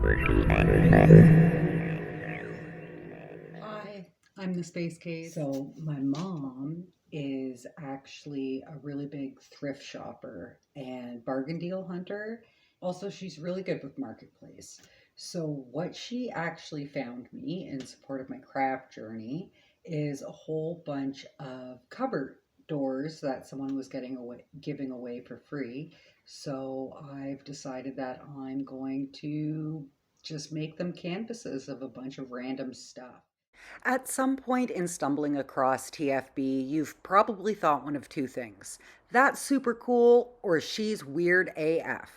Hi, I'm the Space Case. So, my mom is actually a really big thrift shopper and bargain deal hunter. Also, she's really good with Marketplace. So, what she actually found me in support of my craft journey is a whole bunch of cupboard doors that someone was giving away for free. So, I've decided that I'm going to just make them canvases of a bunch of random stuff. At some point in stumbling across TFB, you've probably thought one of two things: that's super cool, or she's weird AF.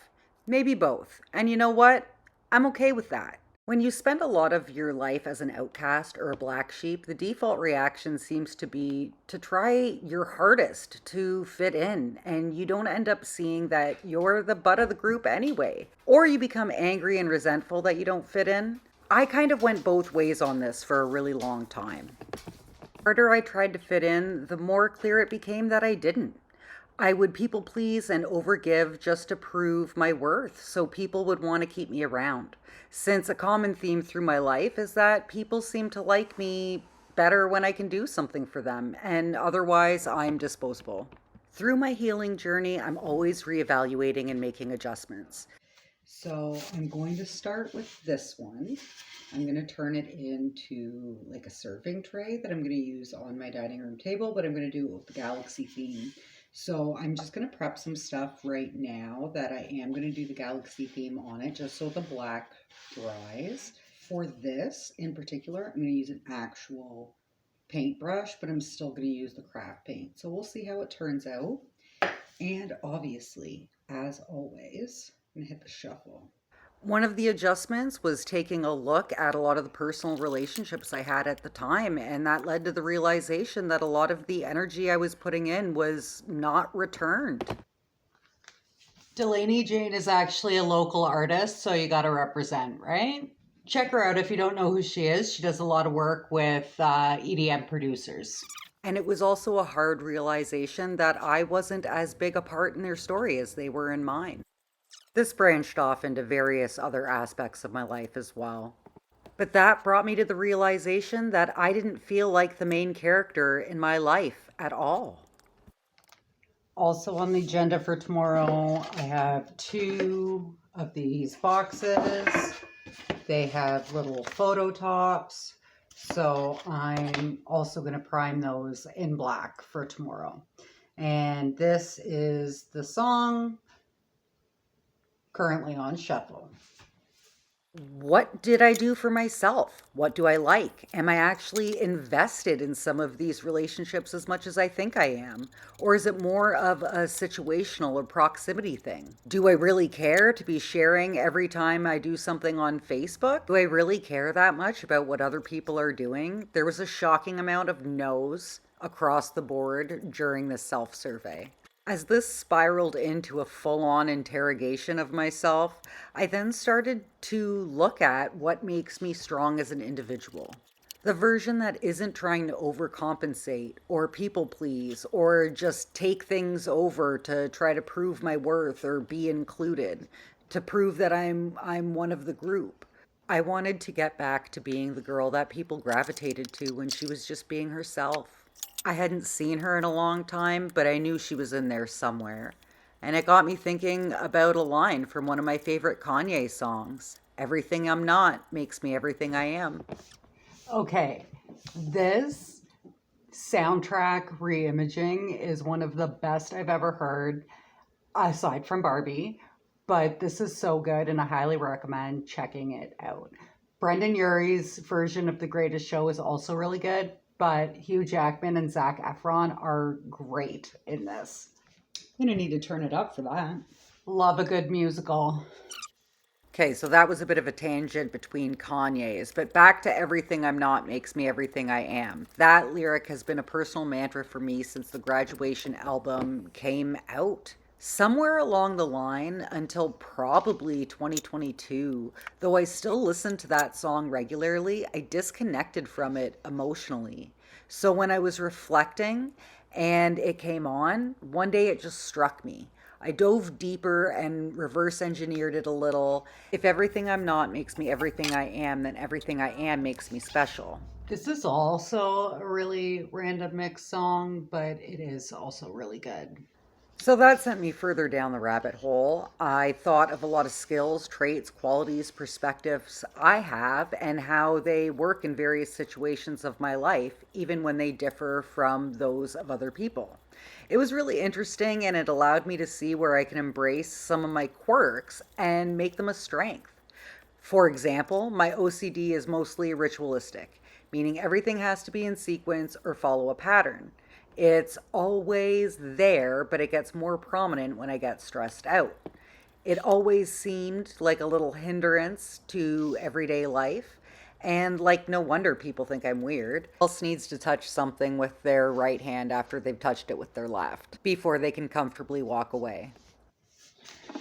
Maybe both. And you know what? I'm okay with that. When you spend a lot of your life as an outcast or a black sheep, the default reaction seems to be to try your hardest to fit in, and you don't end up seeing that you're the butt of the group anyway. Or you become angry and resentful that you don't fit in. I kind of went both ways on this for a really long time. The harder I tried to fit in, the more clear it became that I didn't. I would people please and overgive just to prove my worth so people would want to keep me around. Since a common theme through my life is that people seem to like me better when I can do something for them, and otherwise I'm disposable. Through my healing journey, I'm always reevaluating and making adjustments. So I'm going to start with this one. I'm going to turn it into like a serving tray that I'm going to use on my dining room table, but I'm going to do it with the galaxy theme. So I'm just going to prep some stuff right now that I am going to do the galaxy theme on it, just so the black dries. For this in particular, I'm going to use an actual paintbrush, but I'm still going to use the craft paint. So we'll see how it turns out. And obviously, as always, I'm going to hit the shuffle. One of the adjustments was taking a look at a lot of the personal relationships I had at the time, and that led to the realization that a lot of the energy I was putting in was not returned. Delaney Jane is actually a local artist, so you got to represent, right? Check her out if you don't know who she is. She does a lot of work with EDM producers. And it was also a hard realization that I wasn't as big a part in their story as they were in mine. This branched off into various other aspects of my life as well. But that brought me to the realization that I didn't feel like the main character in my life at all. Also on the agenda for tomorrow, I have two of these boxes. They have little photo tops. So I'm also going to prime those in black for tomorrow. And this is the song currently on shuffle. What did I do for myself? What do I like? Am I actually invested in some of these relationships as much as I think I am? Or is it more of a situational or proximity thing? Do I really care to be sharing every time I do something on Facebook? Do I really care that much about what other people are doing? There was a shocking amount of no's across the board during this self survey. As this spiraled into a full on interrogation of myself, I then started to look at what makes me strong as an individual. The version that isn't trying to overcompensate or people please or just take things over to try to prove my worth or be included, to prove that I'm one of the group. I wanted to get back to being the girl that people gravitated to when she was just being herself. I hadn't seen her in a long time, but I knew she was in there somewhere. And it got me thinking about a line from one of my favorite Kanye songs: "Everything I'm not makes me everything I am." Okay, this soundtrack reimaging is one of the best I've ever heard, aside from Barbie. But this is so good, and I highly recommend checking it out. Brendan Urie's version of The Greatest Show is also really good, but Hugh Jackman and Zac Efron are great in this. I'm gonna need to turn it up for that. Love a good musical. Okay, so that was a bit of a tangent between Kanye's, but back to "Everything I'm Not Makes Me Everything I Am." That lyric has been a personal mantra for me since the Graduation album came out. Somewhere along the line, until probably 2022, though I still listen to that song regularly, I disconnected from it emotionally. So when I was reflecting and it came on, one day it just struck me. I dove deeper and reverse engineered it a little. If everything I'm not makes me everything I am, then everything I am makes me special. This is also a really random mix song, but it is also really good. So that sent me further down the rabbit hole. I thought of a lot of skills, traits, qualities, perspectives I have, and how they work in various situations of my life, even when they differ from those of other people. It was really interesting, and it allowed me to see where I can embrace some of my quirks and make them a strength. For example, my OCD is mostly ritualistic, meaning everything has to be in sequence or follow a pattern. It's always there, but it gets more prominent when I get stressed out. It always seemed like a little hindrance to everyday life, and like no wonder people think I'm weird. Who else needs to touch something with their right hand after they've touched it with their left before they can comfortably walk away?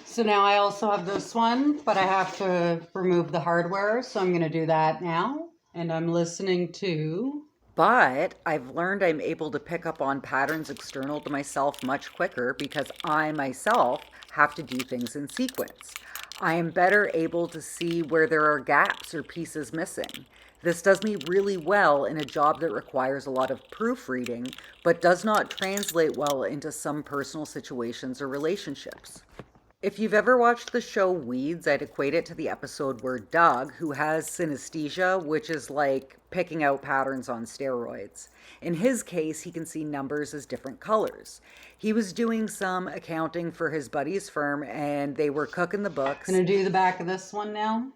So now I also have this one, but I have to remove the hardware, so I'm going to do that now. And I'm listening to... But I've learned I'm able to pick up on patterns external to myself much quicker because I myself have to do things in sequence. I am better able to see where there are gaps or pieces missing. This does me really well in a job that requires a lot of proofreading, but does not translate well into some personal situations or relationships. If you've ever watched the show Weeds, I'd equate it to the episode where Doug, who has synesthesia, which is like picking out patterns on steroids. In his case, he can see numbers as different colors. He was doing some accounting for his buddy's firm, and they were cooking the books. Gonna do the back of this one now.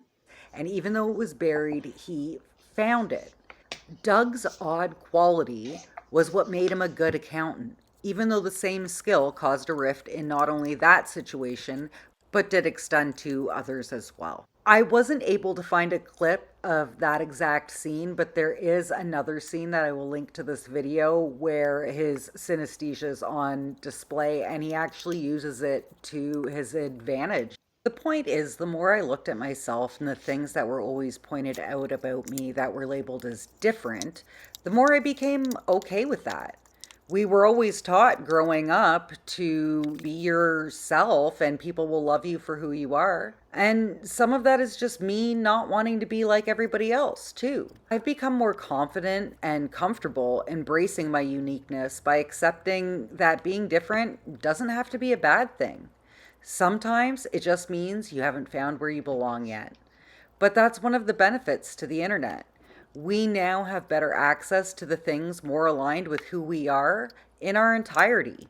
And even though it was buried, he found it. Doug's odd quality was what made him a good accountant, even though the same skill caused a rift in not only that situation, but did extend to others as well. I wasn't able to find a clip of that exact scene, but there is another scene that I will link to this video where his synesthesia is on display and he actually uses it to his advantage. The point is, the more I looked at myself and the things that were always pointed out about me that were labeled as different, the more I became okay with that. We were always taught growing up to be yourself and people will love you for who you are. And some of that is just me not wanting to be like everybody else, too. I've become more confident and comfortable embracing my uniqueness by accepting that being different doesn't have to be a bad thing. Sometimes it just means you haven't found where you belong yet. But that's one of the benefits to the internet. We now have better access to the things more aligned with who we are in our entirety,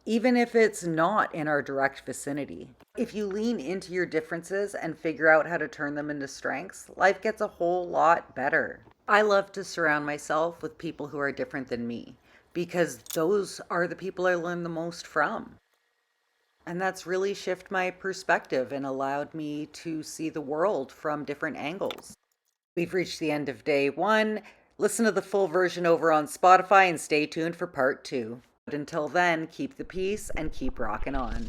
even if it's not in our direct vicinity. If you lean into your differences and figure out how to turn them into strengths, life gets a whole lot better. I love to surround myself with people who are different than me, because those are the people I learn the most from. And that's really shifted my perspective and allowed me to see the world from different angles. We've reached the end of day 1. Listen to the full version over on Spotify and stay tuned for part 2. But until then, keep the peace and keep rocking on.